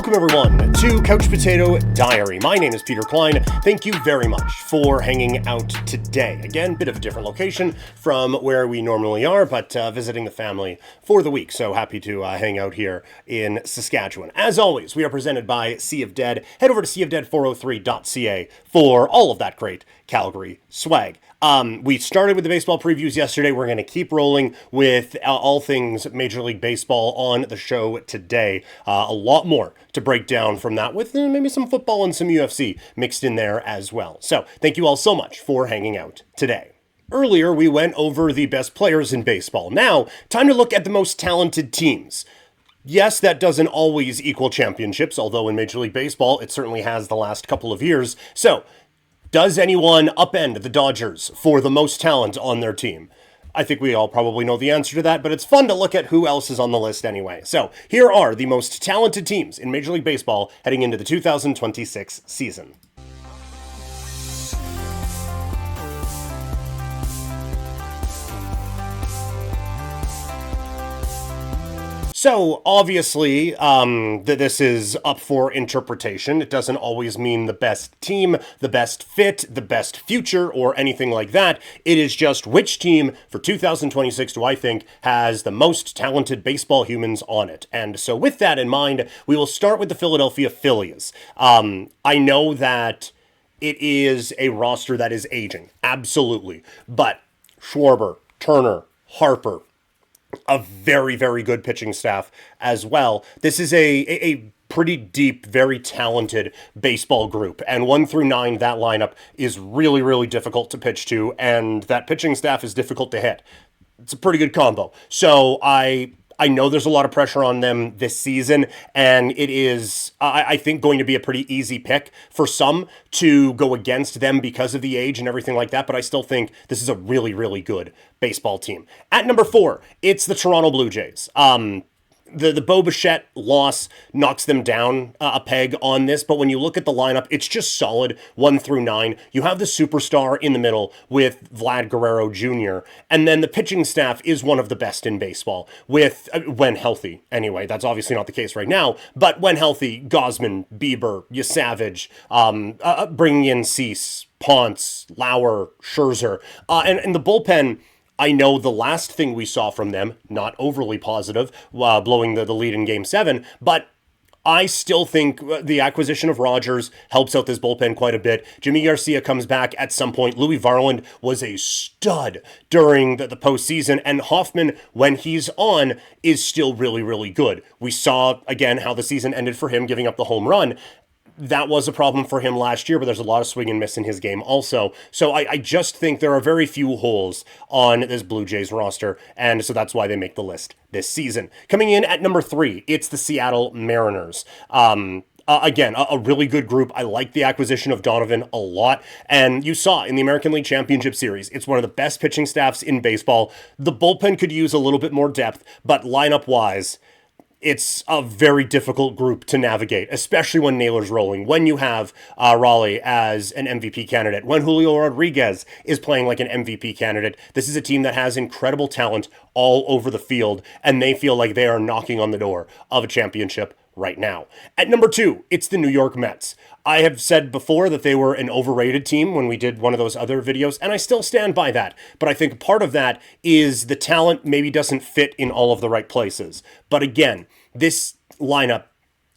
Welcome everyone to Couch Potato Diary. My name is Peter Klein. Thank you very much for hanging out today. Again, bit of a different location from where we normally are, but visiting the family for the week. So happy to hang out here in Saskatchewan. As always, we are presented by Sea of Dead. Head over to seaofdead403.ca for all of that great Calgary swag. We started with the baseball previews yesterday. We're going to keep rolling with all things Major League Baseball on the show today. A lot more to break down from that with maybe some football and some UFC mixed in there as well. So thank you all so much for hanging out today. Earlier, we went over the best players in baseball. Now, time to look at the most talented teams. Yes, that doesn't always equal championships, although in Major League Baseball, it certainly has the last couple of years. So, does anyone upend the Dodgers for the most talent on their team? I think we all probably know the answer to that, but it's fun to look at who else is on the list anyway. So, here are the most talented teams in Major League Baseball heading into the 2026 season. So, obviously, this is up for interpretation. It doesn't always mean the best team, the best fit, the best future, or anything like that. It is just which team for 2026 do I think has the most talented baseball humans on it. And so with that in mind, we will start with the Philadelphia Phillies. I know that it is a roster that is aging, absolutely. But Schwarber, Turner, Harper, a very, very good pitching staff as well. This is a pretty deep, very talented baseball group. And 1 through 9, that lineup is really, really difficult to pitch to, and that pitching staff is difficult to hit. It's a pretty good combo. So I know there's a lot of pressure on them this season, and it is, I think, going to be a pretty easy pick for some to go against them because of the age and everything like that, but I still think this is a really, really good baseball team. At number 4, it's the Toronto Blue Jays. The Bo Bichette loss knocks them down a peg on this, but when you look at the lineup, it's just solid 1 through 9. You have the superstar in the middle with Vlad Guerrero Jr., and then the pitching staff is one of the best in baseball, with, when healthy, anyway. That's obviously not the case right now, but when healthy, Gausman, Bieber, Yasavage, bringing in Cease, Ponce, Lauer, Scherzer, and the bullpen. I know the last thing we saw from them, not overly positive, blowing the lead in Game 7, but I still think the acquisition of Rogers helps out this bullpen quite a bit. Jimmy Garcia comes back at some point. Louis Varland was a stud during the postseason, and Hoffman, when he's on, is still really, really good. We saw, again, how the season ended for him, giving up the home run. That was a problem for him last year, but there's a lot of swing and miss in his game also. So I just think there are very few holes on this Blue Jays roster, and so that's why they make the list this season. Coming in at number 3, it's the Seattle Mariners. Again, a really good group. I like the acquisition of Donovan a lot. And you saw in the American League Championship Series, it's one of the best pitching staffs in baseball. The bullpen could use a little bit more depth, but lineup-wise, it's a very difficult group to navigate, especially when Naylor's rolling, when you have Raleigh as an MVP candidate, when Julio Rodriguez is playing like an MVP candidate. This is a team that has incredible talent all over the field, and they feel like they are knocking on the door of a championship right now. At number 2, it's the New York Mets. I have said before that they were an overrated team when we did one of those other videos, and I still stand by that. But I think part of that is the talent maybe doesn't fit in all of the right places. But again, this lineup,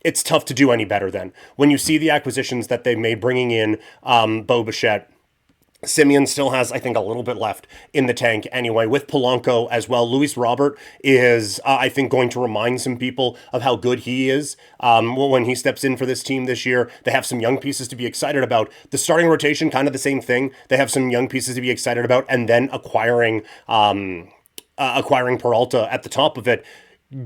it's tough to do any better than. When you see the acquisitions that they made, bringing in Bo Bichette, Simeon still has, I think, a little bit left in the tank anyway, with Polanco as well. Luis Robert is, I think, going to remind some people of how good he is when he steps in for this team this year. They have some young pieces to be excited about. The starting rotation, kind of the same thing. They have some young pieces to be excited about, and then acquiring Peralta at the top of it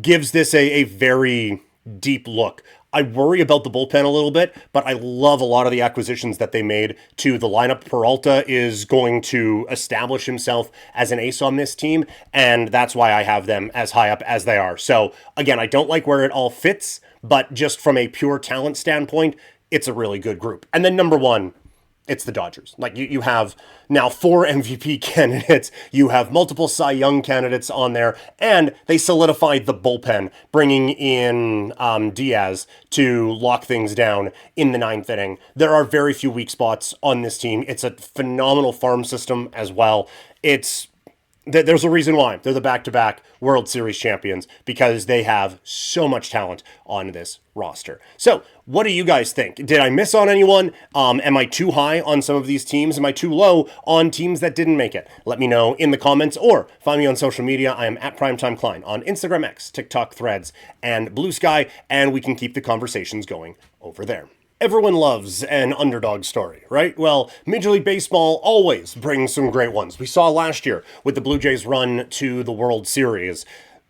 gives this a very deep look. I worry about the bullpen a little bit, but I love a lot of the acquisitions that they made to the lineup. Peralta is going to establish himself as an ace on this team, and that's why I have them as high up as they are. So, again, I don't like where it all fits, but just from a pure talent standpoint, it's a really good group. And then number 1, it's the Dodgers. Like you have now 4 MVP candidates, you have multiple Cy Young candidates on there, and they solidified the bullpen, bringing in Diaz to lock things down in the 9th inning. There are very few weak spots on this team. It's a phenomenal farm system as well. There's a reason why they're the back-to-back World Series champions, because they have so much talent on this roster. So what do you guys think? Did I miss on anyone? Am I too high on some of these teams? Am I too low on teams that didn't make it? Let me know in the comments, or find me on social media. I am at Primetime Klein on Instagram, X, TikTok, Threads, and Blue Sky, and we can keep the conversations going over there. Everyone loves an underdog story, right? Well, Major League Baseball always brings some great ones. We saw last year with the Blue Jays' run to the World Series.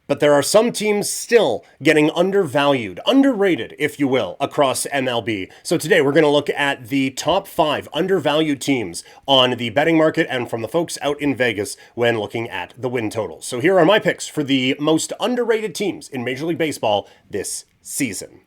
But there are some teams still getting undervalued, underrated, if you will, across MLB. So today we're going to look at the top 5 undervalued teams on the betting market and from the folks out in Vegas when looking at the win totals. So here are my picks for the most underrated teams in Major League Baseball this season.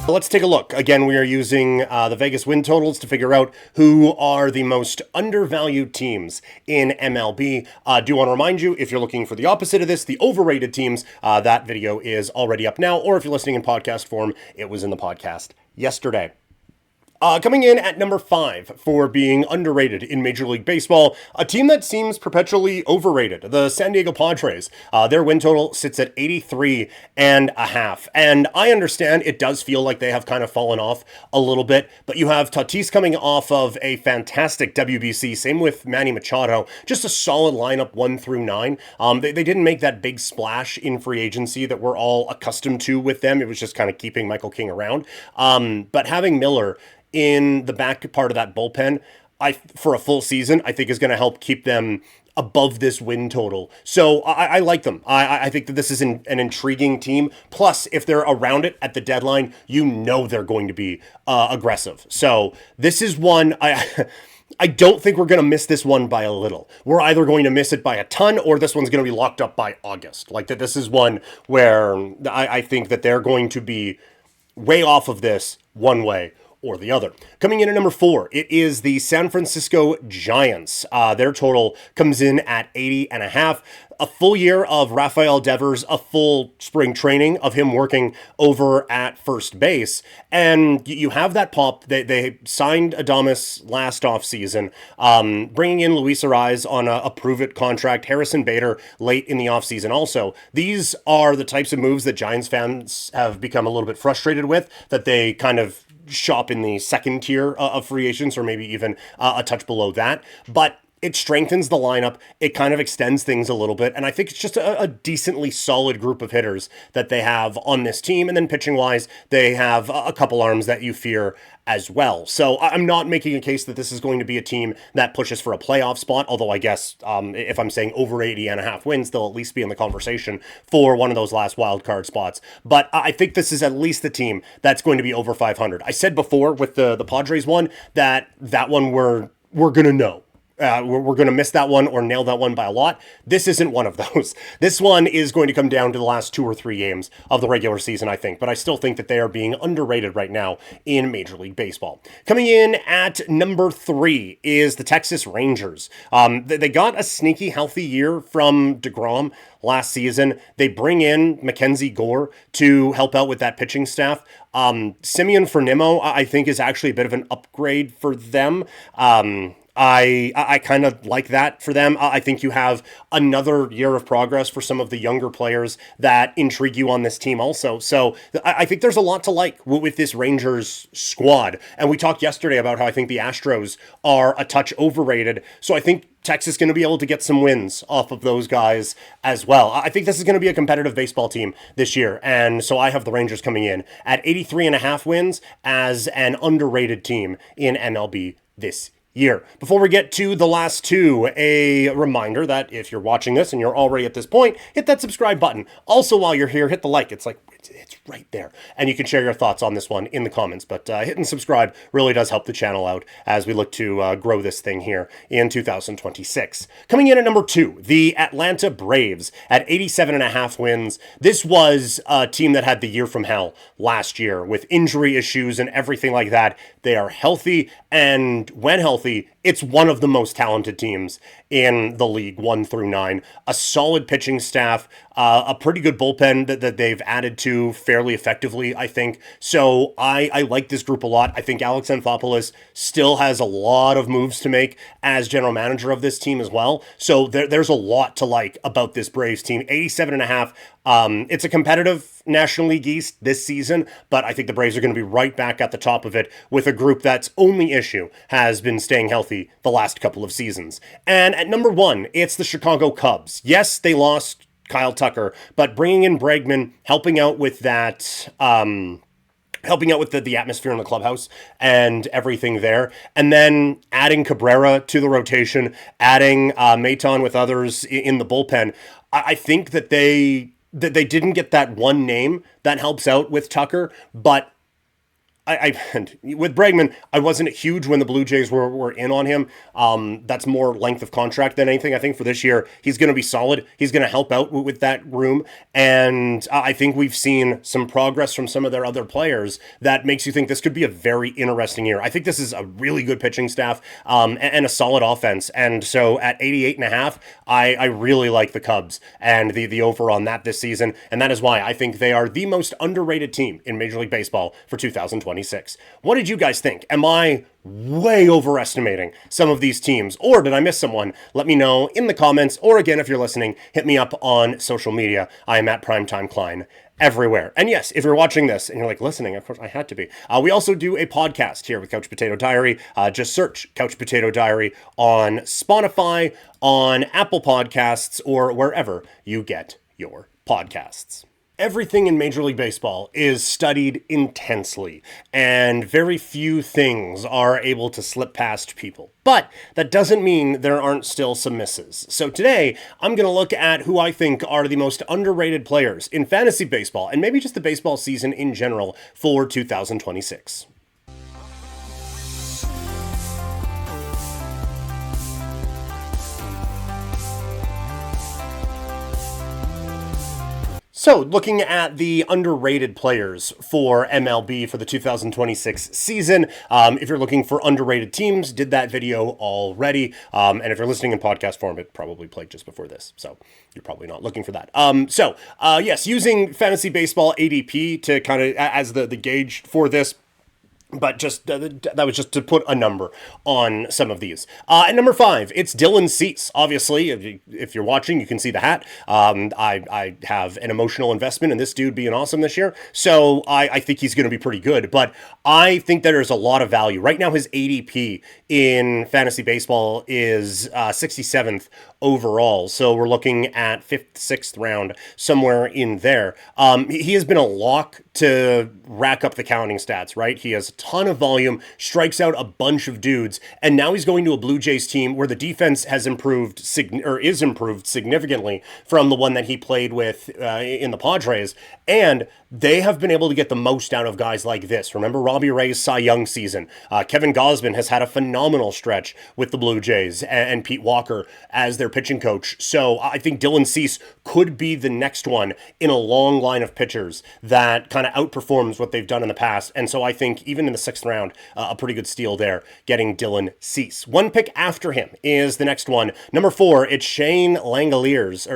Let's take a look. Again, we are using the Vegas win totals to figure out who are the most undervalued teams in MLB. Do want to remind you, if you're looking for the opposite of this, the overrated teams, that video is already up now. Or if you're listening in podcast form, it was in the podcast yesterday. Coming in at number 5 for being underrated in Major League Baseball, a team that seems perpetually overrated, the San Diego Padres. Their win total sits at 83.5. And I understand it does feel like they have kind of fallen off a little bit, but you have Tatis coming off of a fantastic WBC, same with Manny Machado, just a solid lineup 1 through 9. They didn't make that big splash in free agency that we're all accustomed to with them. It was just kind of keeping Michael King around. But having Miller in the back part of that bullpen, for a full season, I think is going to help keep them above this win total. So I like them. I think that this is an intriguing team. Plus, if they're around it at the deadline, you know they're going to be aggressive. So this is one I don't think we're going to miss this one by a little. We're either going to miss it by a ton, or this one's going to be locked up by August. Like that, this is one where I think that they're going to be way off of this one way or the other. Coming in at number 4, it is the San Francisco Giants. Their total comes in at 80.5. A full year of Rafael Devers, a full spring training of him working over at first base. And you have that pop. They signed Adames last offseason, bringing in Luis Ariz on a prove-it contract, Harrison Bader late in the offseason also. These are the types of moves that Giants fans have become a little bit frustrated with, that they kind of shop in the second tier of free agents, or maybe even a touch below that. But it strengthens the lineup. It kind of extends things a little bit. And I think it's just a decently solid group of hitters that they have on this team. And then pitching wise, they have a couple arms that you fear as well. So I'm not making a case that this is going to be a team that pushes for a playoff spot. Although I guess if I'm saying over 80.5 wins, they'll at least be in the conversation for one of those last wild card spots. But I think this is at least the team that's going to be over 500. I said before with the Padres one that one we're going to know. We're going to miss that one or nail that one by a lot. This isn't one of those. This one is going to come down to the last 2 or 3 games of the regular season, I think. But I still think that they are being underrated right now in Major League Baseball. Coming in at number 3 is the Texas Rangers. They got a sneaky healthy year from DeGrom last season. They bring in Mackenzie Gore to help out with that pitching staff. Simeon Fernimo, I think, is actually a bit of an upgrade for them. I kind of like that for them. I think you have another year of progress for some of the younger players that intrigue you on this team also. So I think there's a lot to like with this Rangers squad. And we talked yesterday about how I think the Astros are a touch overrated. So I think Texas is going to be able to get some wins off of those guys as well. I think this is going to be a competitive baseball team this year. And so I have the Rangers coming in at 83.5 wins as an underrated team in MLB this year. Before we get to the last 2, a reminder that if you're watching this and you're already at this point, hit that subscribe button. Also, while you're here, hit the like. It's it's right there. And you can share your thoughts on this one in the comments. But hitting subscribe really does help the channel out as we look to grow this thing here in 2026. Coming in at number 2, the Atlanta Braves at 87.5 wins. This was a team that had the year from hell last year with injury issues and everything like that. They are healthy, and when healthy, it's one of the most talented teams in the league, 1 through 9. A solid pitching staff, a pretty good bullpen that they've added to fairly effectively, I think. So I like this group a lot. I think Alex Anthopoulos still has a lot of moves to make as general manager of this team as well. So there's a lot to like about this Braves team. 87.5. It's a competitive National League East this season, but I think the Braves are going to be right back at the top of it with a group that's only issue has been staying healthy the last couple of seasons. And at number 1, it's the Chicago Cubs. Yes, they lost Kyle Tucker, but bringing in Bregman, helping out with that, helping out with the atmosphere in the clubhouse and everything there. And then adding Cabrera to the rotation, adding Maton with others in the bullpen. I think that they didn't get that one name that helps out with Tucker, but with Bregman, I wasn't huge when the Blue Jays were in on him. That's more length of contract than anything. I think for this year, he's going to be solid. He's going to help out with that room. And I think we've seen some progress from some of their other players that makes you think this could be a very interesting year. I think this is a really good pitching staff and a solid offense. And so at 88.5, I really like the Cubs and the over on that this season. And that is why I think they are the most underrated team in Major League Baseball for 2026. What did you guys think? Am I way overestimating some of these teams, or did I miss someone? Let me know in the comments, or again, if you're listening, hit me up on social media. I am at Primetime Klein everywhere. And yes, if you're watching this and you're like listening, of course I had to be. We also do a podcast here with Couch Potato Diary. Just search Couch Potato Diary on Spotify, on Apple Podcasts, or wherever you get your podcasts. Everything in Major League Baseball is studied intensely, and very few things are able to slip past people. But that doesn't mean there aren't still some misses. So today, I'm going to look at who I think are the most underrated players in fantasy baseball, and maybe just the baseball season in general for 2026. So, looking at the underrated players for MLB for the 2026 season, if you're looking for underrated teams, did that video already. And if you're listening in podcast form, it probably played just before this, so you're probably not looking for that. Yes, using Fantasy Baseball ADP to kind of as the gauge for this. But just that was just to put a number on some of these. At number 5, it's Dylan Cease. Obviously, if you're watching, you can see the hat. I have an emotional investment in this dude being awesome this year, so I think he's going to be pretty good. But I think that there's a lot of value. Right now, his ADP in fantasy baseball is 67th overall. So we're looking at 5th, 6th round, somewhere in there. He has been a lock to rack up the counting stats, right? He has a ton of volume, strikes out a bunch of dudes, and now he's going to a Blue Jays team where the defense has improved significantly from the one that he played with in the Padres, and they have been able to get the most out of guys like this. Remember Robbie Ray's Cy Young season. Kevin Gausman has had a phenomenal stretch with the Blue Jays and Pete Walker as their pitching coach. So I think Dylan Cease could be the next one in a long line of pitchers that kind of outperforms what they've done in the past. And so I think even in the 6th round, a pretty good steal there, getting Dylan Cease. One pick after him is the next one. Number 4, it's Shea Langeliers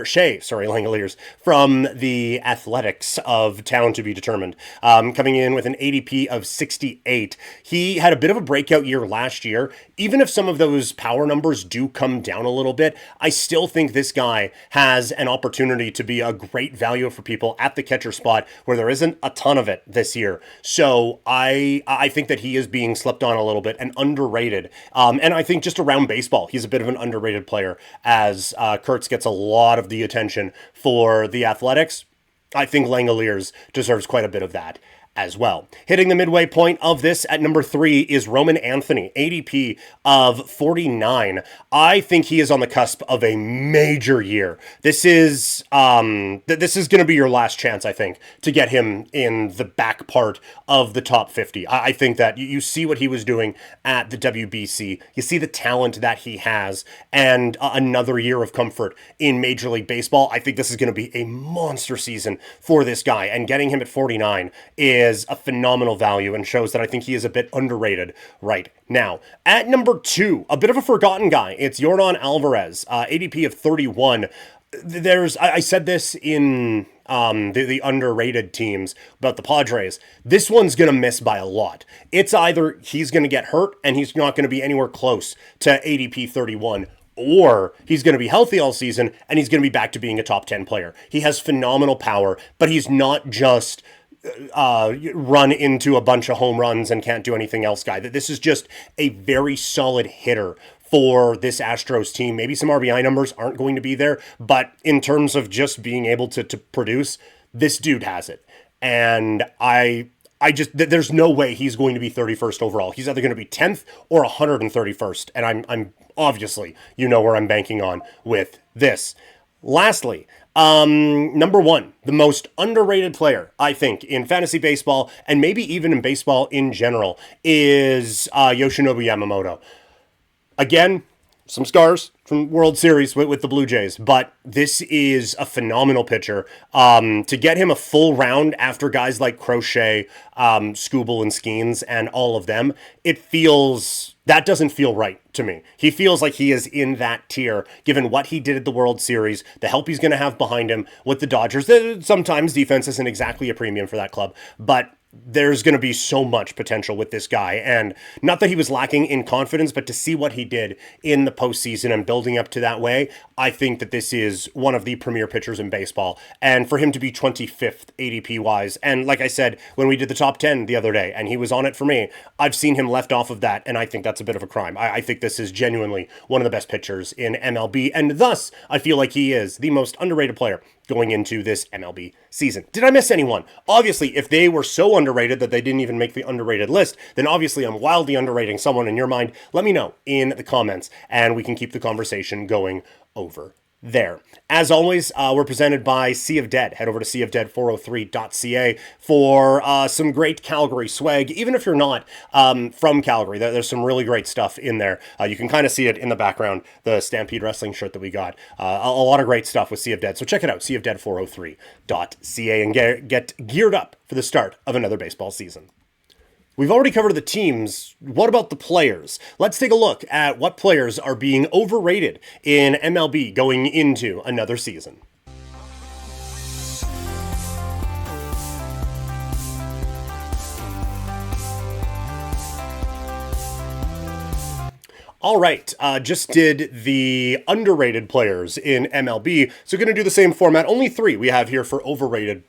from the Athletics of Town to be determined. Coming in with an ADP of 68. He had a bit of a breakout year last year. Even if some of those power numbers do come down a little bit, I still think this guy has an opportunity to be a great value for people at the catcher spot where there isn't a ton of it this year. So I think that he is being slept on a little bit and underrated. And I think just around baseball, he's a bit of an underrated player as Kurtz gets a lot of the attention for the Athletics. I think Langeliers deserves quite a bit of that as well. Hitting the midway point of this at number 3 is Roman Anthony, ADP of 49. I think he is on the cusp of a major year. This is going to be your last chance, I think, to get him in the back part of the top 50. I think that you see what he was doing at the WBC. You see the talent that he has, and another year of comfort in Major League Baseball. I think this is going to be a monster season for this guy, and getting him at 49 is a phenomenal value and shows that I think he is a bit underrated right now. At number 2, a bit of a forgotten guy. It's Yordan Alvarez, ADP of 31. I said this in the underrated teams about the Padres. This one's going to miss by a lot. It's either he's going to get hurt and he's not going to be anywhere close to ADP 31, or he's going to be healthy all season and he's going to be back to being a top 10 player. He has phenomenal power, but he's not just run into a bunch of home runs and can't do anything else guy. This is just a very solid hitter for this Astros team. Maybe some RBI numbers aren't going to be there, but in terms of just being able to produce, this dude has it. And there's no way he's going to be 31st overall. He's either going to be 10th or 131st. And I'm obviously, where I'm banking on with this. Lastly, number 1, the most underrated player, I think, in fantasy baseball, and maybe even in baseball in general, is Yoshinobu Yamamoto. Again, some scars from World Series with the Blue Jays, but this is a phenomenal pitcher. To get him a full round after guys like Crochet, Skubal and Skeens and all of them, that doesn't feel right to me. He feels like he is in that tier, given what he did at the World Series, the help he's going to have behind him with the Dodgers. Sometimes defense isn't exactly a premium for that club, but there's going to be so much potential with this guy. And not that he was lacking in confidence, but to see what he did in the postseason and building up to that way, I think that this is one of the premier pitchers in baseball. And for him to be 25th ADP wise, and like I said, when we did the top 10 the other day, and he was on it for me, I've seen him left off of that, and I think that's a bit of a crime. I think this is genuinely one of the best pitchers in MLB, and thus, I feel like he is the most underrated player going into this MLB season. Did I miss anyone? Obviously, if they were so underrated that they didn't even make the underrated list, then obviously I'm wildly underrating someone in your mind. Let me know in the comments, and we can keep the conversation going over there. As always, we're presented by Sea of Dead. Head over to seaofdead403.ca for some great Calgary swag. Even if you're not from Calgary, there's some really great stuff in there. You can kind of see it in the background, the Stampede Wrestling shirt that we got. A lot of great stuff with Sea of Dead. So check it out, seaofdead403.ca, and get geared up for the start of another baseball season. We've already covered the teams. What about the players? Let's take a look at what players are being overrated in MLB going into another season. All right, just did the underrated players in MLB. So going to do the same format. Only 3 we have here for overrated.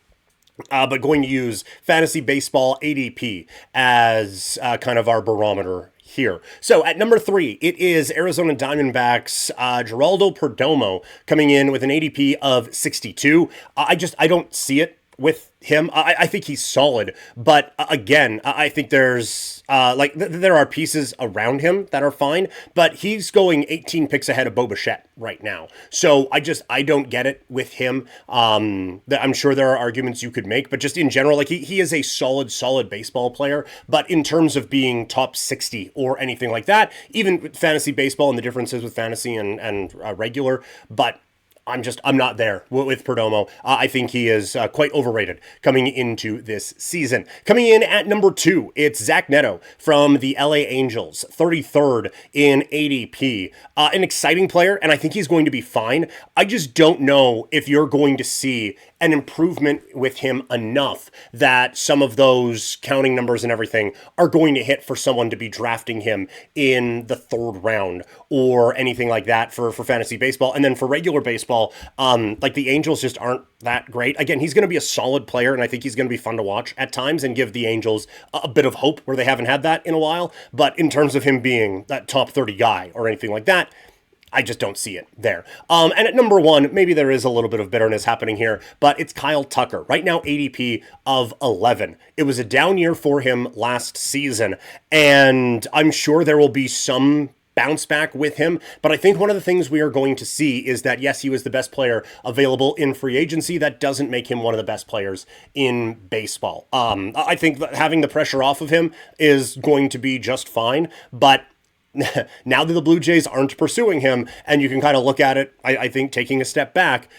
But going to use fantasy baseball ADP as kind of our barometer here. So at number 3, it is Arizona Diamondbacks Geraldo Perdomo coming in with an ADP of 62. I don't see it with him. I think he's solid, but again, I think there's there are pieces around him that are fine, but he's going 18 picks ahead of Bo Bichette right now. So I don't get it with him. I'm sure there are arguments you could make, but just in general, he is a solid baseball player, but in terms of being top 60 or anything like that, even with fantasy baseball and the differences with fantasy and regular, but I'm not there with Perdomo. I think he is quite overrated coming into this season. Coming in at number 2, it's Zach Neto from the LA Angels, 33rd in ADP. An exciting player, and I think he's going to be fine. I just don't know if you're going to see an improvement with him enough that some of those counting numbers and everything are going to hit for someone to be drafting him in the 3rd round or anything like that for fantasy baseball. And then for regular baseball, the Angels just aren't that great. Again, he's going to be a solid player, and I think he's going to be fun to watch at times and give the Angels a bit of hope where they haven't had that in a while. But in terms of him being that top 30 guy or anything like that, I just don't see it there. And at number one, maybe there is a little bit of bitterness happening here, but it's Kyle Tucker. Right now, ADP of 11. It was a down year for him last season, and I'm sure there will be some bounce back with him. But I think one of the things we are going to see is that, yes, he was the best player available in free agency. That doesn't make him one of the best players in baseball. I think that having the pressure off of him is going to be just fine, but now that the Blue Jays aren't pursuing him, and you can kind of look at it, I think taking a step back,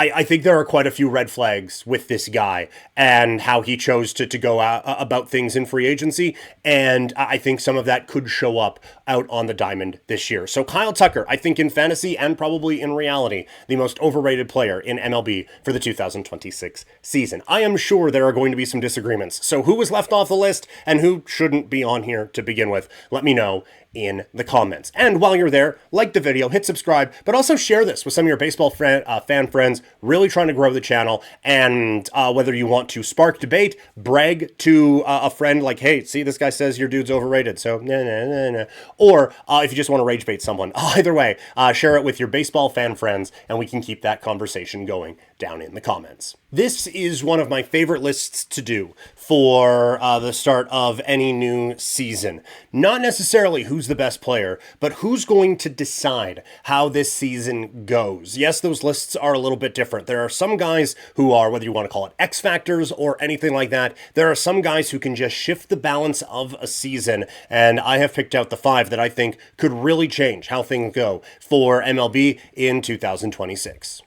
I think there are quite a few red flags with this guy and how he chose to go about things in free agency. And I think some of that could show up out on the diamond this year. So Kyle Tucker, I think in fantasy and probably in reality, the most overrated player in MLB for the 2026 season. I am sure there are going to be some disagreements. So who was left off the list and who shouldn't be on here to begin with? Let me know in the comments. And while you're there, like the video, hit subscribe, but also share this with some of your baseball fan friends, really trying to grow the channel. And whether you want to spark debate, brag to a friend like, hey, see, this guy says your dude's overrated, so nah. Or if you just want to rage bait someone, either way, share it with your baseball fan friends, and we can keep that conversation going down in the comments. This is one of my favorite lists to do for the start of any new season. Not necessarily who's the best player, but who's going to decide how this season goes. Yes, those lists are a little bit different. There are some guys who are, whether you want to call it X factors or anything like that, there are some guys who can just shift the balance of a season, and I have picked out the 5 that I think could really change how things go for MLB in 2026.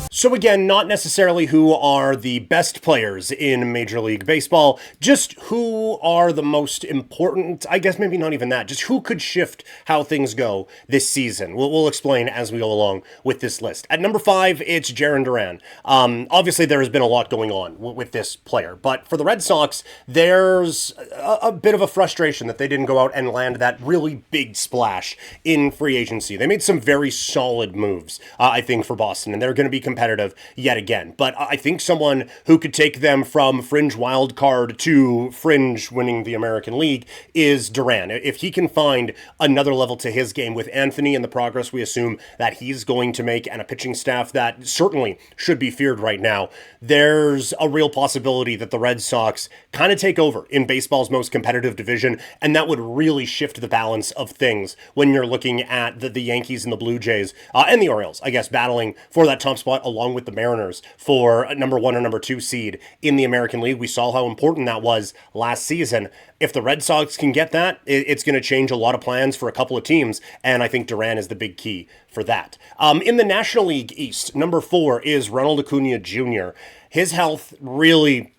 So again, not necessarily who are the best players in Major League Baseball, just who are the most important, I guess maybe not even that, just who could shift how things go this season. We'll explain as we go along with this list. At number 5, it's Jarren Duran. Obviously, there has been a lot going on with this player, but for the Red Sox, there's a bit of a frustration that they didn't go out and land that really big splash in free agency. They made some very solid moves, I think, for Boston, and they're going to be competitive yet again. But I think someone who could take them from fringe wild card to fringe winning the American League is Duran. If he can find another level to his game with Anthony and the progress we assume that he's going to make, and a pitching staff that certainly should be feared right now, there's a real possibility that the Red Sox kind of take over in baseball's most competitive division, and that would really shift the balance of things when you're looking at the Yankees and the Blue Jays, and the Orioles, I guess, battling for that top spot along with the Mariners for number 1 or number 2 seed in the American League. We saw how important that was last season. If the Red Sox can get that, it's going to change a lot of plans for a couple of teams, and I think Duran is the big key for that. In the National League East, number 4 is Ronald Acuna Jr. His health really,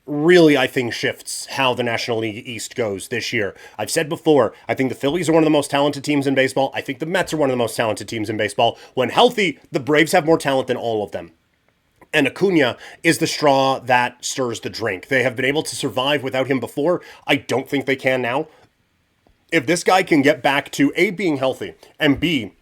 I think, shifts how the National League East goes this year. I've said before, I think the Phillies are one of the most talented teams in baseball. I think the Mets are one of the most talented teams in baseball. When healthy, the Braves have more talent than all of them. And Acuna is the straw that stirs the drink. They have been able to survive without him before. I don't think they can now. If this guy can get back to A, being healthy, and B,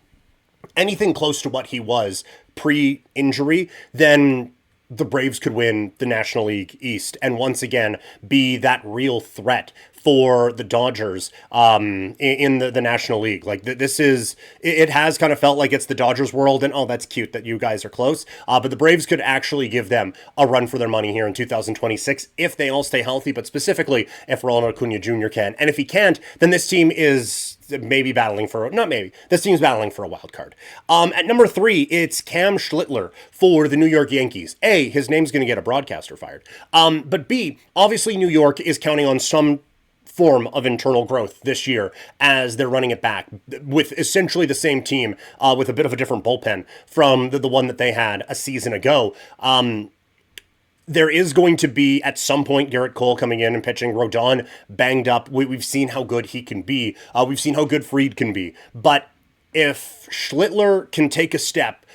anything close to what he was pre-injury, then the Braves could win the National League East and once again be that real threat for the Dodgers in the National League. Like, this is, it has kind of felt like it's the Dodgers world, and oh, that's cute that you guys are close. But the Braves could actually give them a run for their money here in 2026 if they all stay healthy, but specifically if Ronald Acuna Jr. can. And if he can't, then this team is maybe battling for, not maybe, this team's battling for a wild card. At number 3, it's Cam Schlittler for the New York Yankees. A, his name's going to get a broadcaster fired. But B, obviously New York is counting on some form of internal growth this year as they're running it back with essentially the same team with a bit of a different bullpen from the one that they had a season ago. There is going to be, at some point, Garrett Cole coming in and pitching. Rodon banged up. We've seen how good he can be. We've seen how good Fried can be. But if Schlittler can take a step,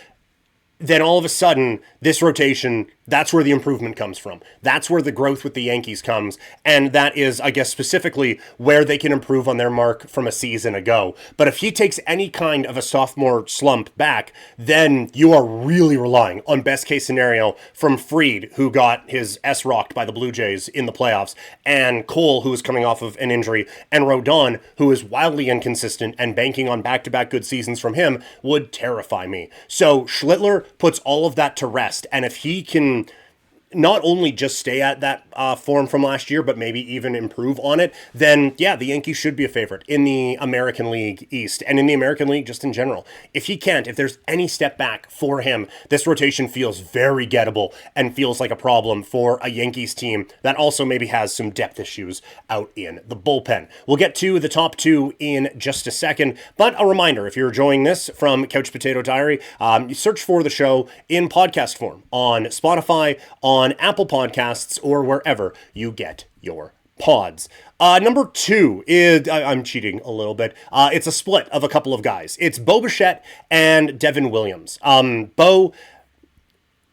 then all of a sudden, this rotation That's where the improvement comes from. That's where the growth with the Yankees comes. And that is, I guess, specifically where they can improve on their mark from a season ago. But if he takes any kind of a sophomore slump back, then you are really relying on best case scenario from Fried, who got his S rocked by the Blue Jays in the playoffs, and Cole, who is coming off of an injury, and Rodon, who is wildly inconsistent, and banking on back-to-back good seasons from him would terrify me. So Schlittler puts all of that to rest. And if he can not only just stay at that form from last year, but maybe even improve on it, then yeah, the Yankees should be a favorite in the American League East and in the American League just in general. If he can't, if there's any step back for him, this rotation feels very gettable and feels like a problem for a Yankees team that also maybe has some depth issues out in the bullpen. We'll get to the top two in just a second, but a reminder, if you're enjoying this from Couch Potato Diary, you search for the show in podcast form on Spotify, on Apple Podcasts, or wherever you get your pods. Number two is, I'm cheating a little bit. It's a split of a couple of guys. It's Bo Bichette and Devin Williams. Bo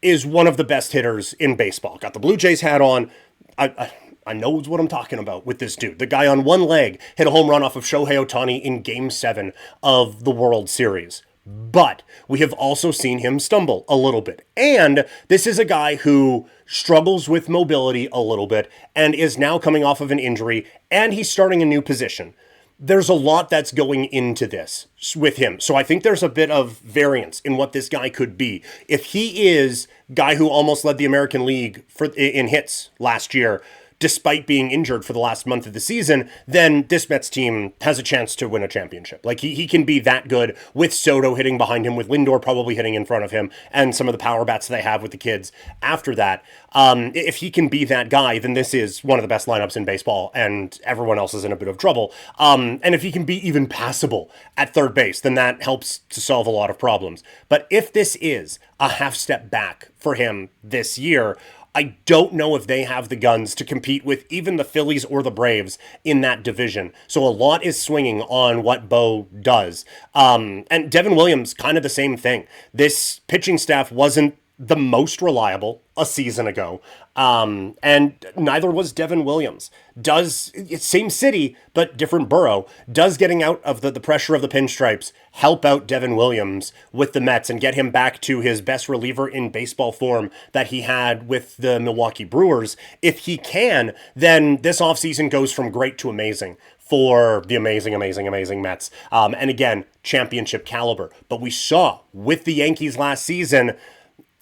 is one of the best hitters in baseball. Got the Blue Jays hat on. I know what I'm talking about with this dude. The guy on one leg hit a home run off of Shohei Ohtani in Game 7 of the World Series. But we have also seen him stumble a little bit. And this is a guy who struggles with mobility a little bit and is now coming off of an injury, and he's starting a new position. There's a lot that's going into this with him. So I think there's a bit of variance in what this guy could be. If he is guy who almost led the American League in hits last year, despite being injured for the last month of the season, then this Mets team has a chance to win a championship. Like, he can be that good with Soto hitting behind him, with Lindor probably hitting in front of him, and some of the power bats they have with the kids after that. If he can be that guy, then this is one of the best lineups in baseball, and everyone else is in a bit of trouble. And if he can be even passable at third base, then that helps to solve a lot of problems. But if this is a half step back for him this year, I don't know if they have the guns to compete with even the Phillies or the Braves in that division. So a lot is swinging on what Bo does. And Devin Williams, kind of the same thing. This pitching staff wasn't the most reliable a season ago. And neither was Devin Williams. Same city, but different borough. Does getting out of the pressure of the pinstripes help out Devin Williams with the Mets and get him back to his best reliever in baseball form that he had with the Milwaukee Brewers? If he can, then this offseason goes from great to amazing for the amazing Mets. And again, championship caliber. But we saw with the Yankees last season,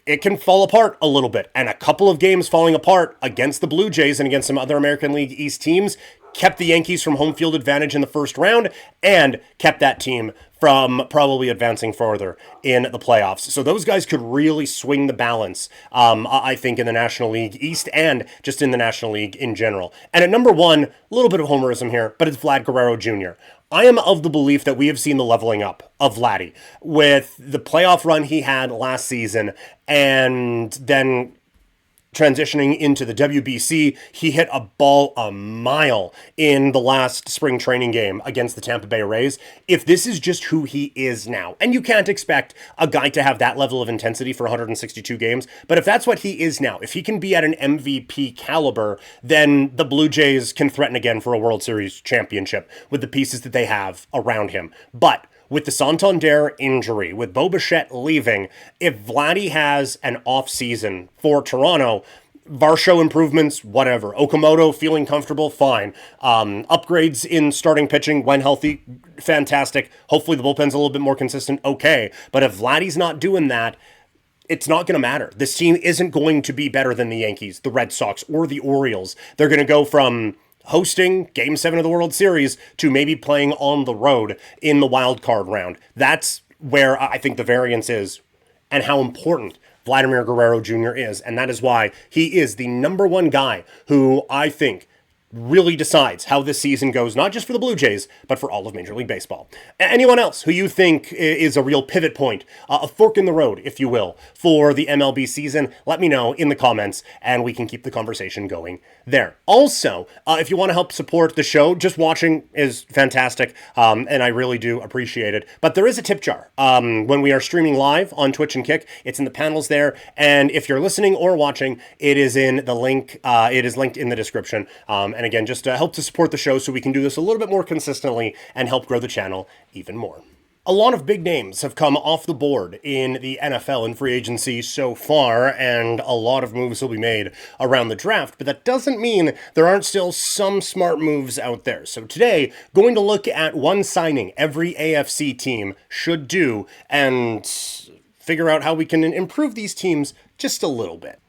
it can fall apart a little bit. And a couple of games falling apart against the Blue Jays and against some other American League East teams kept the Yankees from home field advantage in the first round and kept that team from probably advancing further in the playoffs. So those guys could really swing the balance, I think, in the National League East and just in the National League in general. And at number one, a little bit of homerism here, but it's Vlad Guerrero Jr. I am of the belief that we have seen the leveling up of Vladdy with the playoff run he had last season, and then transitioning into the WBC, he hit a ball a mile in the last spring training game against the Tampa Bay Rays. If this is just who he is now, and you can't expect a guy to have that level of intensity for 162 games, but if that's what he is now, if he can be at an MVP caliber, then the Blue Jays can threaten again for a World Series championship with the pieces that they have around him. But with the Santander injury, with Bo Bichette leaving, if Vladdy has an off season for Toronto, Varsho improvements, whatever. Okamoto feeling comfortable, fine. Upgrades in starting pitching when healthy, fantastic. Hopefully the bullpen's a little bit more consistent, okay. But if Vladdy's not doing that, it's not going to matter. This team isn't going to be better than the Yankees, the Red Sox, or the Orioles. They're going to go from hosting Game 7 of the World Series to maybe playing on the road in the wild card round. That's where I think the variance is and how important Vladimir Guerrero Jr. is. And that is why he is the number one guy who I think really decides how this season goes, not just for the Blue Jays, but for all of Major League Baseball. Anyone else who you think is a real pivot point, a fork in the road, if you will, for the MLB season, let me know in the comments, and we can keep the conversation going there. Also, if you want to help support the show, just watching is fantastic, and I really do appreciate it. But there is a tip jar when we are streaming live on Twitch and Kick. It's in the panels there, and if you're listening or watching, it is in the link. It is linked in the description. And again, just help to support the show so we can do this a little bit more consistently and help grow the channel even more. A lot of big names have come off the board in the NFL and free agency so far, and a lot of moves will be made around the draft, but that doesn't mean there aren't still some smart moves out there. So today, going to look at one signing every AFC team should do and figure out how we can improve these teams just a little bit.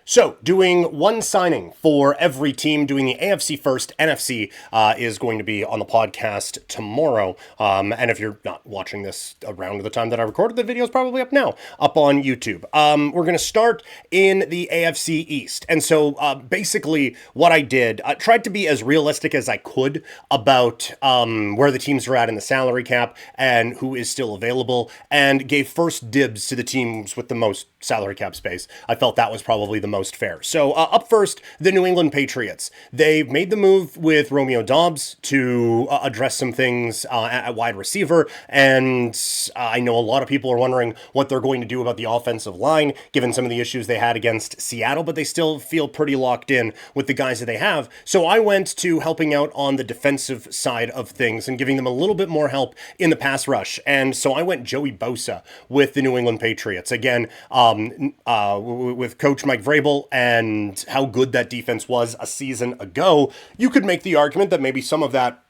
So, doing one signing for every team, doing the AFC first. NFC is going to be on the podcast tomorrow. And if you're not watching this around the time that I recorded, the video is probably up now, up on YouTube. We're going to start in the AFC East. And so, basically, what I did, I tried to be as realistic as I could about where the teams are at in the salary cap and who is still available, and gave first dibs to the teams with the most salary cap space. I felt that was probably the most fair. So up first, the New England Patriots. They've made the move with Romeo Doubs to address some things at wide receiver, and I know a lot of people are wondering what they're going to do about the offensive line, given some of the issues they had against Seattle, but they still feel pretty locked in with the guys that they have. So I went to helping out on the defensive side of things and giving them a little bit more help in the pass rush, and so I went Joey Bosa with the New England Patriots. Again, with Coach Mike Vrabel and how good that defense was a season ago, you could make the argument that maybe some of that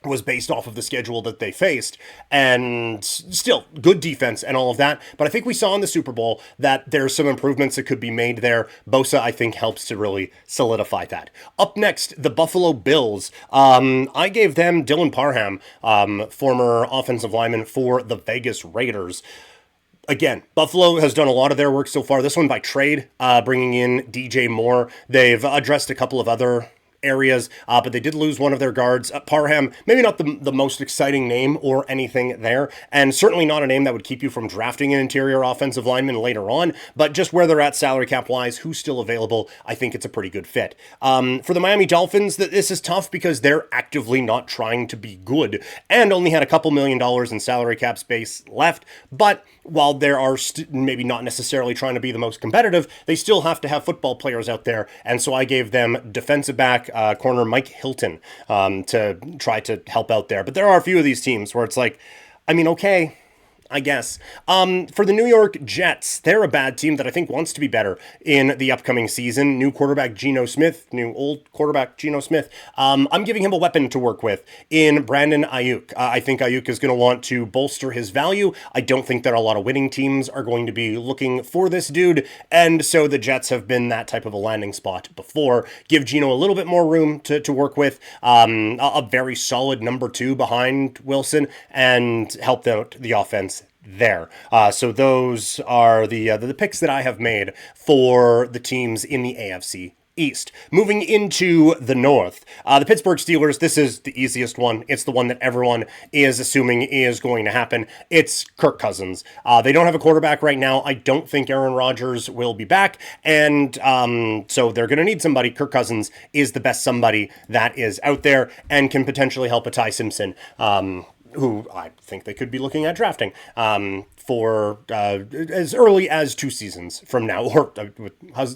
was based off of the schedule that they faced, and still good defense and all of that. But I think we saw in the Super Bowl that there's some improvements that could be made there. Bosa, I think, helps to really solidify that. Up next, the Buffalo Bills. I gave them Dylan Parham, former offensive lineman for the Vegas Raiders. Again, Buffalo has done a lot of their work so far. This one by trade, bringing in DJ Moore. They've addressed a couple of other areas, but they did lose one of their guards. Parham, maybe not the most exciting name or anything there, and certainly not a name that would keep you from drafting an interior offensive lineman later on, but just where they're at salary cap-wise, who's still available, I think it's a pretty good fit. For the Miami Dolphins, this is tough because they're actively not trying to be good, and only had a couple $1 million in salary cap space left, but while there are maybe not necessarily trying to be the most competitive, they still have to have football players out there, and so I gave them defensive back corner Mike Hilton to try to help out there. But there are a few of these teams where it's like, I mean, okay, I guess. For the New York Jets, they're a bad team that I think wants to be better in the upcoming season. New quarterback Geno Smith, new old quarterback Geno Smith. I'm giving him a weapon to work with in Brandon Ayuk. I think Ayuk is going to want to bolster his value. I don't think that a lot of winning teams are going to be looking for this dude, and so the Jets have been that type of a landing spot before. Give Geno a little bit more room to work with, a very solid number 2 behind Wilson, and help out the offense there. So those are the picks that I have made for the teams in the AFC East. Moving into the North, the Pittsburgh Steelers, this is the easiest one. It's the one that everyone is assuming is going to happen. It's Kirk Cousins. They don't have a quarterback right now. I don't think Aaron Rodgers will be back, and so they're going to need somebody. Kirk Cousins is the best somebody that is out there and can potentially help a Ty Simpson, who I think they could be looking at drafting for as early as 2 seasons from now, or with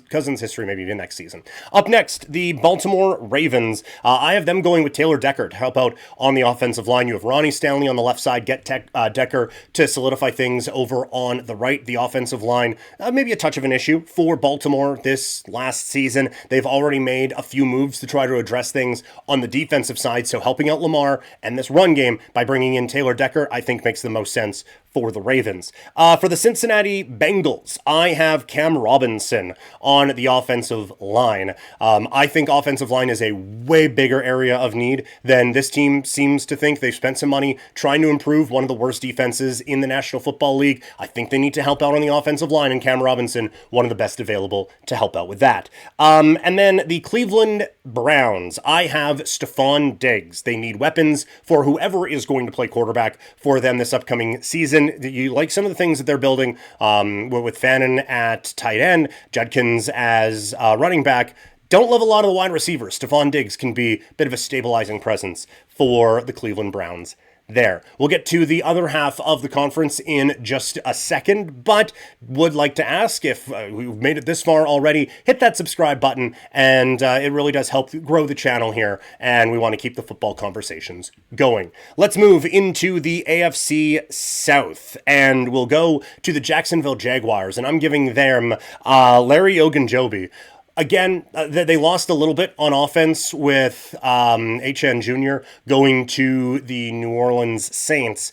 Cousins' history, maybe the next season. Up next, the Baltimore Ravens. I have them going with Taylor Decker to help out on the offensive line. You have Ronnie Stanley on the left side, get Decker to solidify things over on the right. The offensive line, maybe a touch of an issue for Baltimore this last season. They've already made a few moves to try to address things on the defensive side, so helping out Lamar and this run game by bringing in Taylor Decker, I think makes the most sense for the Ravens. For the Cincinnati Bengals, I have Cam Robinson on the offensive line. I think offensive line is a way bigger area of need than this team seems to think. They've spent some money trying to improve one of the worst defenses in the National Football League. I think they need to help out on the offensive line, and Cam Robinson, one of the best available to help out with that. And then the Cleveland Browns, I have Stephon Diggs. They need weapons for whoever is going to play quarterback for them this upcoming season. You like some of the things that they're building with Fannin at tight end, Judkins as running back. Don't love a lot of the wide receivers. Stephon Diggs can be a bit of a stabilizing presence for the Cleveland Browns there. We'll get to the other half of the conference in just a second, but would like to ask if we've made it this far already, hit that subscribe button, and it really does help grow the channel here, and we want to keep the football conversations going. Let's move into the AFC South, and we'll go to the Jacksonville Jaguars, and I'm giving them Larry Ogunjobi. Again, they lost a little bit on offense with HN Jr. going to the New Orleans Saints.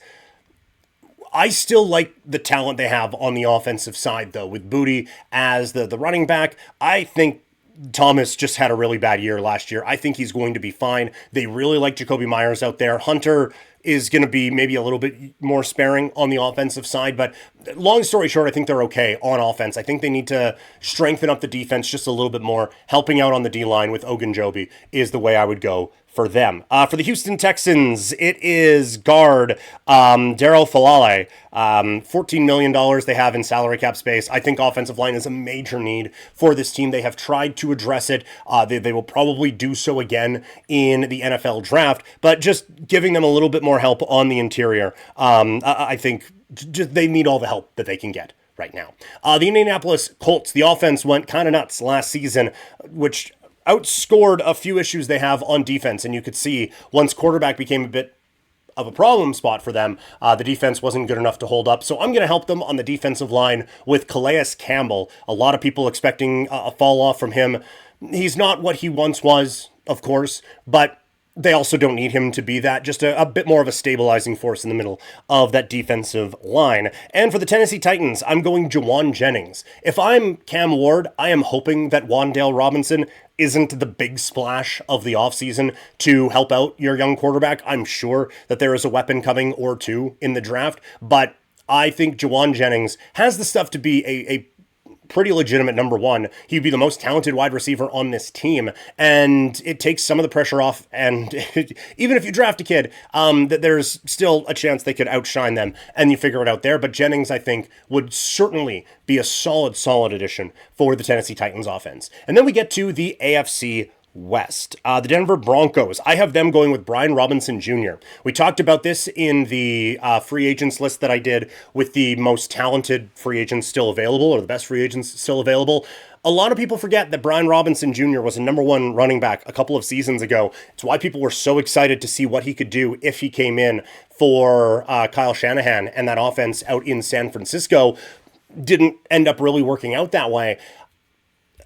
I still like the talent they have on the offensive side, though, with Booty as the running back. I think Thomas just had a really bad year last year. I think he's going to be fine. They really like Jacoby Myers out there. Hunter is going to be maybe a little bit more sparing on the offensive side, but long story short, I think they're okay on offense. I think they need to strengthen up the defense just a little bit more. Helping out on the D-line with Ogunjobi is the way I would go for them. For the Houston Texans, it is guard Darryl Falale. $14 million they have in salary cap space. I think offensive line is a major need for this team. They have tried to address it. They will probably do so again in the NFL draft, but just giving them a little bit more help on the interior. I think just they need all the help that they can get right now. The Indianapolis Colts, the offense went kind of nuts last season, which outscored a few issues they have on defense. And you could see once quarterback became a bit of a problem spot for them, the defense wasn't good enough to hold up. So I'm going to help them on the defensive line with Calais Campbell. A lot of people expecting a fall off from him. He's not what he once was, of course, but they also don't need him to be that. Just a bit more of a stabilizing force in the middle of that defensive line. And for the Tennessee Titans, I'm going Jawan Jennings. If I'm Cam Ward, I am hoping that Wan'Dale Robinson isn't the big splash of the offseason to help out your young quarterback. I'm sure that there is a weapon coming or two in the draft, but I think Jawan Jennings has the stuff to be a pretty legitimate number one. He'd be the most talented wide receiver on this team, and it takes some of the pressure off. And even if you draft a kid, that there's still a chance they could outshine them, and you figure it out there. But Jennings, I think, would certainly be a solid addition for the Tennessee Titans offense. And then we get to the AFC West. The Denver Broncos, I have them going with Brian Robinson Jr. We talked about this in the free agents list that I did with the most talented free agents still available, or the best free agents still available. A lot of people forget that Brian Robinson Jr. was a number one running back a couple of seasons ago. It's why people were so excited to see what he could do if he came in for Kyle Shanahan and that offense out in San Francisco. Didn't end up really working out that way.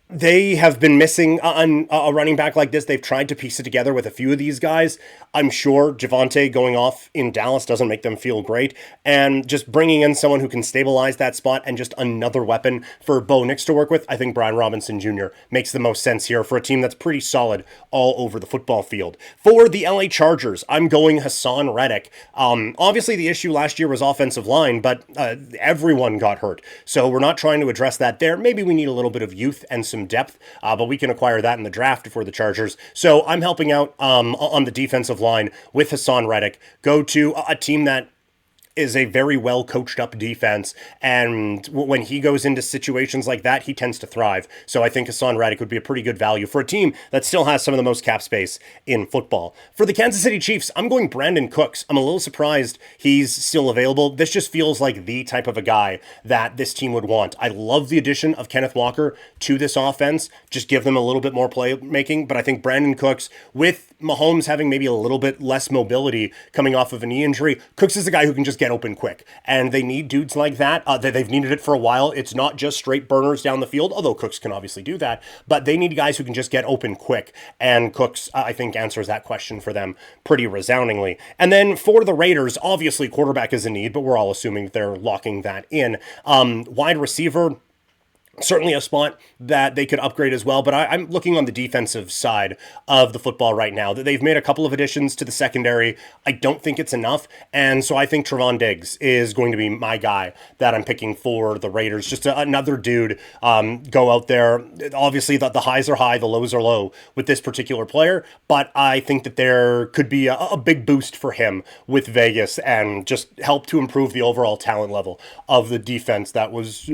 They have been missing a running back like this. They've tried to piece it together with a few of these guys. I'm sure Javonte going off in Dallas doesn't make them feel great. And just bringing in someone who can stabilize that spot and just another weapon for Bo Nix to work with, I think Brian Robinson Jr. makes the most sense here for a team that's pretty solid all over the football field. For the LA Chargers, I'm going Hassan Reddick. Obviously, the issue last year was offensive line, but everyone got hurt. So we're not trying to address that there. Maybe we need a little bit of youth and some depth, but we can acquire that in the draft for the Chargers. So I'm helping out on the defensive line with Hassan Reddick. Go to a team that is a very well coached up defense, and when he goes into situations like that, he tends to thrive. So I think Hassan Reddick would be a pretty good value for a team that still has some of the most cap space in football. For the Kansas City Chiefs, I'm going Brandon Cooks. I'm a little surprised he's still available. This just feels like the type of a guy that this team would want. I love the addition of Kenneth Walker to this offense. Just give them a little bit more playmaking, but I think Brandon Cooks with Mahomes having maybe a little bit less mobility coming off of a knee injury, Cooks is a guy who can just get open quick. And they need dudes like that. They've needed it for a while. It's not just straight burners down the field, although Cooks can obviously do that. But they need guys who can just get open quick. And Cooks, I think, answers that question for them pretty resoundingly. And then for the Raiders, obviously quarterback is a need, but we're all assuming they're locking that in. Wide receiver, certainly a spot that they could upgrade as well, but I'm looking on the defensive side of the football right now. That they've made a couple of additions to the secondary. I don't think it's enough, and so I think Trevon Diggs is going to be my guy that I'm picking for the Raiders. Just another dude go out there. Obviously, the highs are high, the lows are low with this particular player, but I think that there could be a big boost for him with Vegas and just help to improve the overall talent level of the defense that was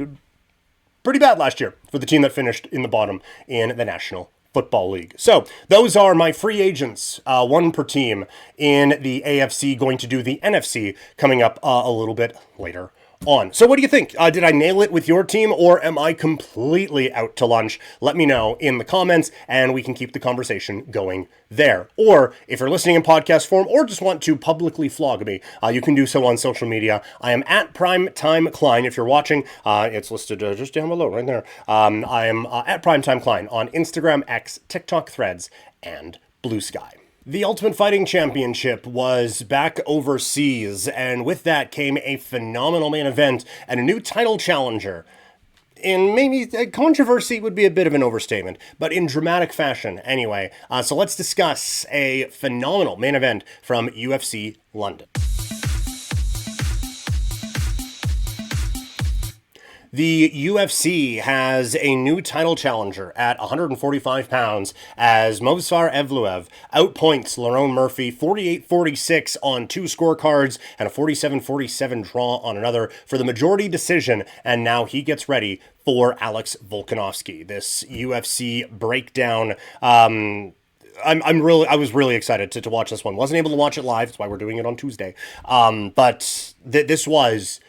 pretty bad last year for the team that finished in the bottom in the National Football League. So those are my free agents, one per team in the AFC, going to do the NFC coming up a little bit later on. So what do you think? Did I nail it with your team, or am I completely out to lunch? Let me know in the comments, and we can keep the conversation going there. Or if you're listening in podcast form, or just want to publicly flog me, you can do so on social media. I am at Primetime Klein. If you're watching, it's listed just down below, right there. I am at Primetime Klein on Instagram, X, TikTok, Threads, and Blue Sky. The Ultimate Fighting Championship was back overseas, and with that came a phenomenal main event and a new title challenger. In maybe controversy would be a bit of an overstatement, but in dramatic fashion anyway. So let's discuss a phenomenal main event from UFC London. The UFC has a new title challenger at 145 pounds as Movsar Evloev outpoints Leron Murphy 48-46 on two scorecards and a 47-47 draw on another for the majority decision, and now he gets ready for Alex Volkanovski. This UFC breakdown, I was really excited to watch this one. Wasn't able to watch it live, that's why we're doing it on Tuesday. But this was...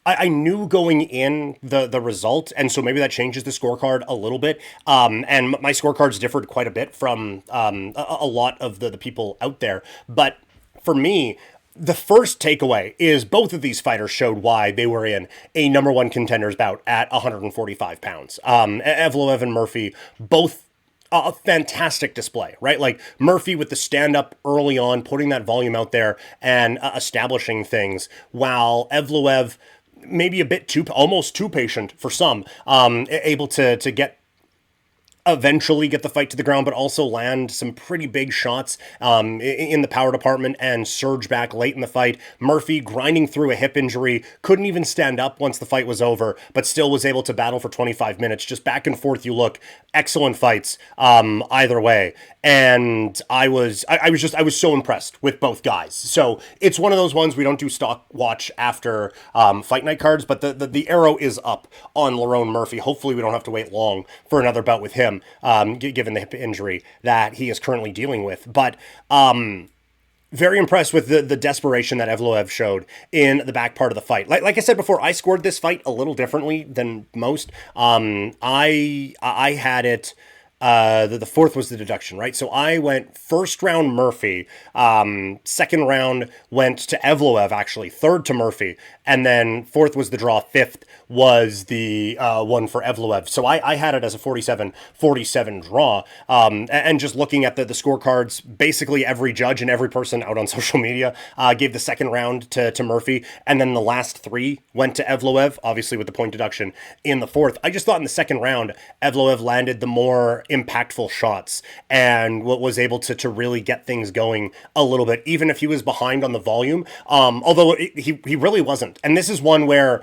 I knew going in the result, and so maybe that changes the scorecard a little bit. And my scorecards differed quite a bit from a lot of the people out there. But for me, the first takeaway is both of these fighters showed why they were in a number one contenders bout at 145 pounds. Evloev and Murphy, both a fantastic display, right? Like Murphy with the stand-up early on, putting that volume out there and establishing things, while Evloev maybe a bit almost too patient for some, able to eventually get the fight to the ground, but also land some pretty big shots in the power department and surge back late in the fight. Murphy grinding through a hip injury, couldn't even stand up once the fight was over, but still was able to battle for 25 minutes. Just back and forth you look. Excellent fights either way. And I was so impressed with both guys. So it's one of those ones we don't do stock watch after fight night cards, but the arrow is up on Leron Murphy. Hopefully we don't have to wait long for another bout with him, given the hip injury that he is currently dealing with. But very impressed with the desperation that Evloev showed in the back part of the fight. Like I said before, I scored this fight a little differently than most. I had it... the fourth was the deduction, right? So I went first round Murphy, second round went to Evloev, actually, third to Murphy, and then fourth was the draw, fifth was the one for Evloev. So I had it as a 47-47 draw, and just looking at the scorecards, basically every judge and every person out on social media gave the second round to Murphy, and then the last three went to Evloev, obviously with the point deduction in the fourth. I just thought in the second round, Evloev landed the more impactful shots and was able to really get things going a little bit, even if he was behind on the volume, although he really wasn't. And this is one where,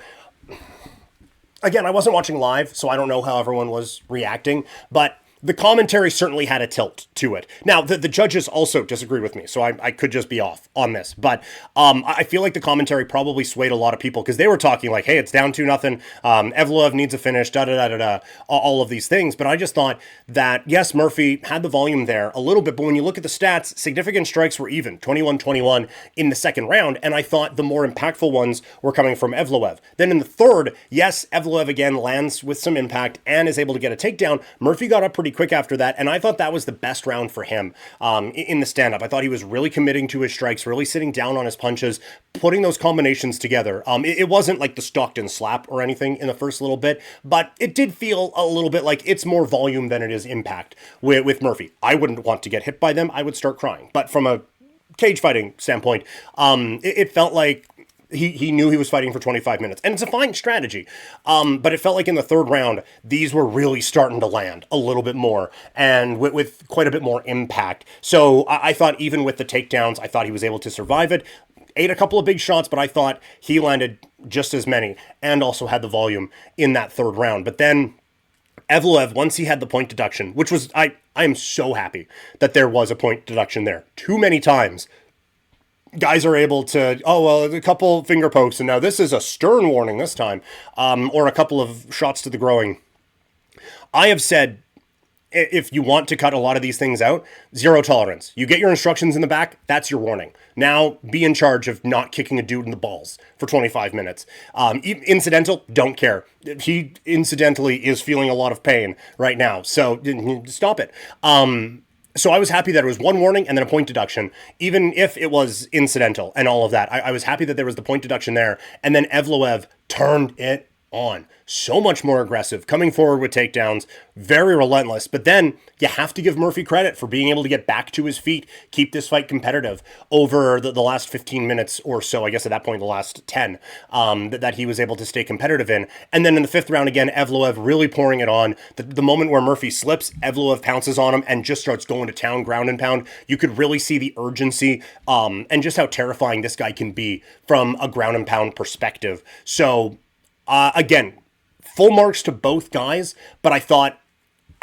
again, I wasn't watching live, so I don't know how everyone was reacting, but the commentary certainly had a tilt to it. Now, the judges also disagreed with me, so I could just be off on this. But I feel like the commentary probably swayed a lot of people because they were talking like, hey, it's down 2-0. Evloev needs a finish, da-da-da-da-da, all of these things. But I just thought that, yes, Murphy had the volume there a little bit, but when you look at the stats, significant strikes were even, 21-21 in the second round, and I thought the more impactful ones were coming from Evloev. Then in the third, yes, Evloev again lands with some impact and is able to get a takedown. Murphy got up pretty quick after that, and I thought that was the best round for him in the stand-up. I thought he was really committing to his strikes, really sitting down on his punches, putting those combinations together. It wasn't like the Stockton slap or anything in the first little bit, but it did feel a little bit like it's more volume than it is impact with Murphy. I wouldn't want to get hit by them. I would start crying. But from a cage fighting standpoint, it felt like he knew he was fighting for 25 minutes. And it's a fine strategy. But it felt like in the third round, these were really starting to land a little bit more and with quite a bit more impact. So I thought even with the takedowns, I thought he was able to survive it. Ate a couple of big shots, but I thought he landed just as many and also had the volume in that third round. But then Evloev, once he had the point deduction, which was, I am so happy that there was a point deduction there. Too many times, guys are able to, a couple finger pokes, and now this is a stern warning this time, or a couple of shots to the groin. I have said, if you want to cut a lot of these things out, zero tolerance. You get your instructions in the back, that's your warning. Now, be in charge of not kicking a dude in the balls for 25 minutes. Incidental, don't care. He incidentally is feeling a lot of pain right now, so stop it. So I was happy that it was one warning and then a point deduction, even if it was incidental and all of that. I was happy that there was the point deduction there, and then Evloev turned it on. So much more aggressive, coming forward with takedowns, very relentless. But then you have to give Murphy credit for being able to get back to his feet, keep this fight competitive over the last 15 minutes or so. I guess at that point, the last 10 that he was able to stay competitive in. And then in the fifth round, again, Evloev really pouring it on. The moment where Murphy slips, Evloev pounces on him and just starts going to town, ground and pound. You could really see the urgency and just how terrifying this guy can be from a ground and pound perspective. So again, full marks to both guys, but I thought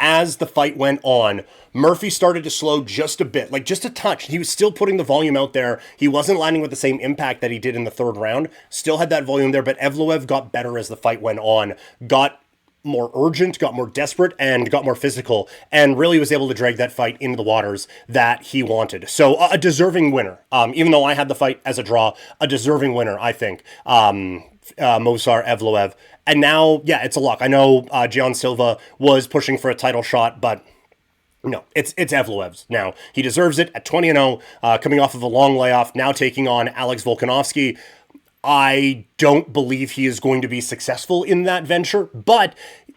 as the fight went on, Murphy started to slow just a bit, like just a touch. He was still putting the volume out there. He wasn't landing with the same impact that he did in the third round. Still had that volume there, but Evloev got better as the fight went on, got more urgent, got more desperate, and got more physical, and really was able to drag that fight into the waters that he wanted. So a deserving winner, even though I had the fight as a draw, a deserving winner, I think. Movsar Evloev. And now, yeah, it's a lock. I know Gian Silva was pushing for a title shot, but no, it's Evloev's now. He deserves it at 20-0, coming off of a long layoff, now taking on Alex Volkanovski. I don't believe he is going to be successful in that venture, but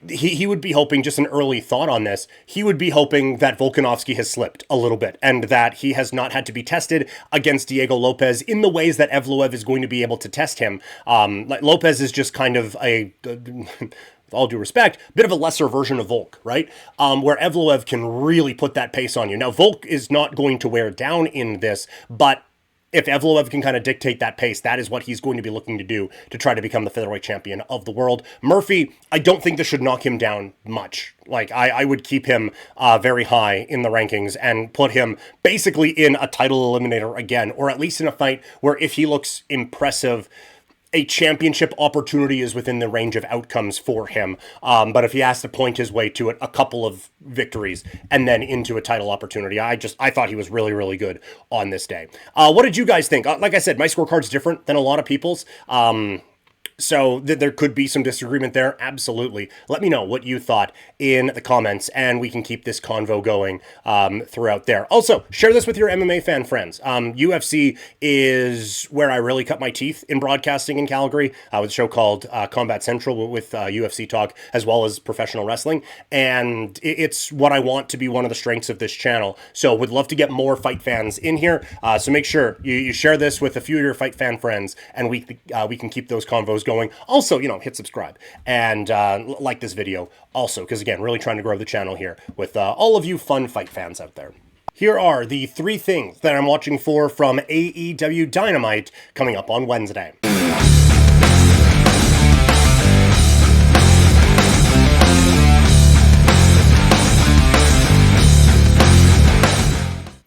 he would be hoping, just an early thought on this, he would be hoping that Volkanovski has slipped a little bit and that he has not had to be tested against Diego Lopez in the ways that Evloev is going to be able to test him. Like Lopez is just kind of with all due respect, bit of a lesser version of Volk, right? Where Evloev can really put that pace on you. Now, Volk is not going to wear down in this, but if Evloev can kind of dictate that pace, that is what he's going to be looking to do to try to become the featherweight champion of the world. Murphy, I don't think this should knock him down much. Like, I would keep him very high in the rankings and put him basically in a title eliminator again, or at least in a fight where if he looks impressive, a championship opportunity is within the range of outcomes for him. But if he has to point his way to it, a couple of victories and then into a title opportunity, I thought he was really, really good on this day. What did you guys think? Like I said, my scorecard's different than a lot of people's. So there could be some disagreement there. Absolutely. Let me know what you thought in the comments, and we can keep this convo going throughout there. Also, share this with your MMA fan friends. UFC is where I really cut my teeth in broadcasting in Calgary, with a show called Combat Central with UFC talk, as well as professional wrestling. And it's what I want to be one of the strengths of this channel. So would love to get more fight fans in here. So make sure you share this with a few of your fight fan friends, and we can keep those convos going. Also, hit subscribe and like this video also, because again, really trying to grow the channel here with all of you fun fight fans out there. Here are the 3 things that I'm watching for from AEW Dynamite coming up on Wednesday.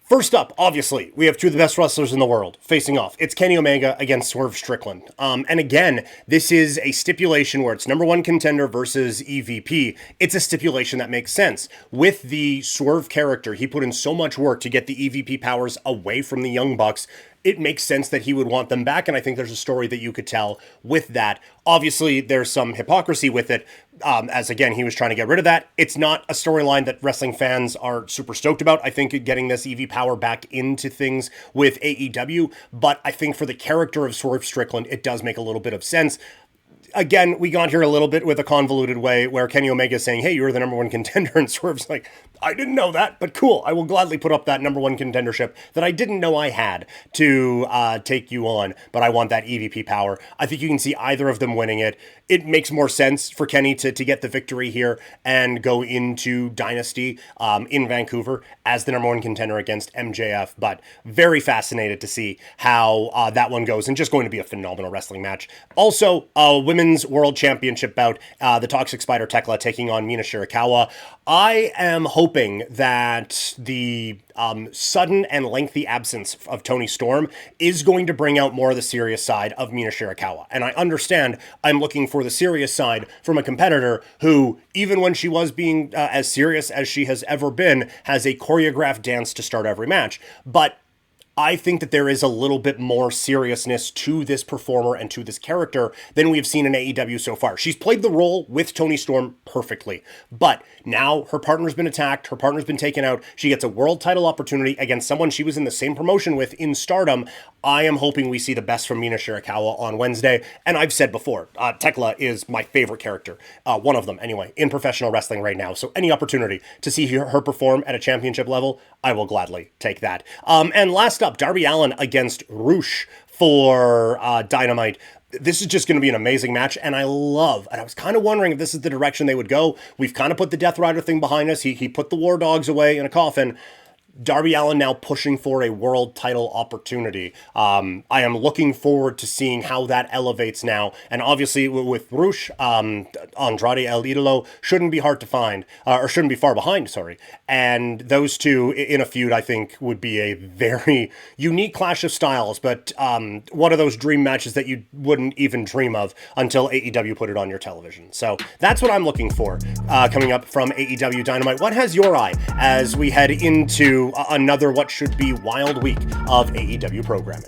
First up, obviously, we have 2 of the best wrestlers in the world facing off. It's Kenny Omega against Swerve Strickland. And again, this is a stipulation where it's number 1 contender versus EVP. It's a stipulation that makes sense. With the Swerve character, he put in so much work to get the EVP powers away from the Young Bucks. it makes sense that he would want them back, and I think there's a story that you could tell with that. Obviously, there's some hypocrisy with it, as again, he was trying to get rid of that. It's not a storyline that wrestling fans are super stoked about. I think getting this EV power back into things with AEW, but I think for the character of Swerve Strickland, it does make a little bit of sense. Again, we got here a little bit with a convoluted way where Kenny Omega is saying, hey, you're the number one contender, and Swerve's like, I didn't know that, but cool. I will gladly put up that number one contendership that I didn't know I had to take you on, but I want that EVP power. I think you can see either of them winning it. It makes more sense for Kenny to get the victory here and go into Dynasty in Vancouver as the number one contender against MJF, but very fascinated to see how that one goes, and just going to be a phenomenal wrestling match. Also, Women's World Championship bout, the Toxic Spider Tekla taking on Mina Shirakawa. I am hoping that the sudden and lengthy absence of Toni Storm is going to bring out more of the serious side of Mina Shirakawa. And I understand I'm looking for the serious side from a competitor who, even when she was being as serious as she has ever been, has a choreographed dance to start every match. But I think that there is a little bit more seriousness to this performer and to this character than we have seen in AEW so far. She's played the role with Toni Storm perfectly, but now her partner's been attacked, her partner's been taken out, she gets a world title opportunity against someone she was in the same promotion with in Stardom. I am hoping we see the best from Mina Shirakawa on Wednesday, and I've said before, Tekla is my favorite character, one of them anyway, in professional wrestling right now, so any opportunity to see her perform at a championship level, I will gladly take that. And last up, Darby Allin against Roosh for Dynamite. This is just going to be an amazing match, and I was kind of wondering if this is the direction they would go. We've kind of put the Death Rider thing behind us. He put the War Dogs away in a coffin. Darby Allin now pushing for a world title opportunity. I am looking forward to seeing how that elevates now. And obviously with Roosh, Andrade El Idolo shouldn't be hard to find, or shouldn't be far behind, sorry. And those two in a feud, I think, would be a very unique clash of styles, but one of those dream matches that you wouldn't even dream of until AEW put it on your television. So that's what I'm looking for coming up from AEW Dynamite. What has your eye as we head into another what should be wild week of AEW programming?